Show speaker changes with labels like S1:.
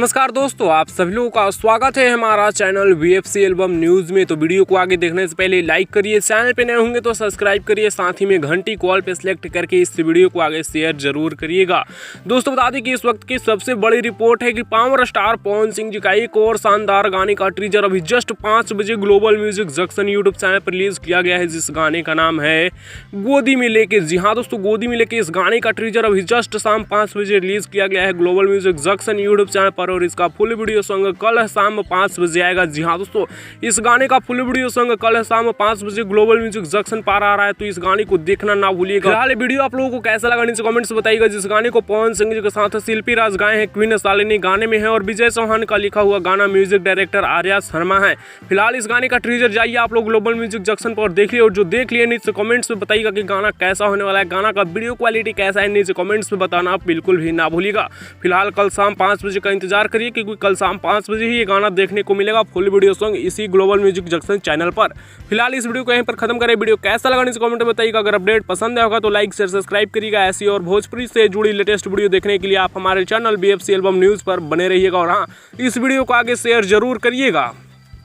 S1: नमस्कार दोस्तों, आप सभी लोगों का स्वागत है हमारा चैनल VFC एल्बम न्यूज़ में। तो वीडियो को आगे देखने से पहले लाइक करिए, चैनल पे नए होंगे तो सब्सक्राइब करिए, साथ ही में घंटी कॉल पे सिलेक्ट करके इस वीडियो को आगे शेयर जरूर करिएगा। दोस्तों बता दें कि इस वक्त की सबसे बड़ी रिपोर्ट है कि पावर स्टार पवन सिंह जी का एक और शानदार गाने का टीजर अभी जस्ट 5 बजे global music junction YouTube channel पर रिलीज किया गया है, जिस गाने का नाम है गोदी में लेके। जी हाँ दोस्तों, गोदी में लेके इस गाने का टीजर अभी जस्ट शाम 5 बजे रिलीज किया गया है global music junction YouTube channel पर, और इसका फुल वीडियो सॉन्ग कल शाम 5 बजे आएगा। जी हाँ दोस्तों, इस गाने का फुल वीडियो सॉन्ग कल शाम 5 बजे ग्लोबल म्यूजिक जंक्शन पर आ रहा है, तो इस गाने को देखना ना भूलिएगा। फिलहाल वीडियो आप लोगों को कैसा लगा नीचे कमेंट्स बताइएगा। जिस गाने को पवन सिंह जी के साथ शिल्पी राज गाए हैं, क्वीन शालिनी गाने में है, और विजय चौहान का लिखा हुआ गाना म्यूजिक डायरेक्टर आर्या शर्मा है। फिलहाल इस गाने का टीजर जाइए आप लोग ग्लोबल म्यूजिक जंक्शन पर देखिए, और जो देख लिए नीचे कमेंट्स में बताइएगा कि गाना कैसा होने वाला है, गाना का वीडियो क्वालिटी कैसा है, नीचे कमेंट्स में बताना बिल्कुल भी ना भूलिएगा। फिलहाल कल शाम 5 बजे का इंतजार करिए, क्योंकि कल शाम 5 बजे ही ये गाना देखने को मिलेगा फुल वीडियो सॉन्ग इसी ग्लोबल म्यूजिक जंक्शन चैनल पर। फिलहाल इस वीडियो को यहीं पर खत्म करें। वीडियो कैसा लगा नीचे कमेंट में बताइएगा। अगर अपडेट पसंद आया होगा तो लाइक शेयर सब्सक्राइब करिएगा। ऐसी और भोजपुरी से जुड़ी लेटेस्ट वीडियो देखने के लिए आप हमारे चैनल VFC एल्बम न्यूज़ पर बने रहिएगा, और हाँ, इस वीडियो को आगे शेयर जरूर करिएगा।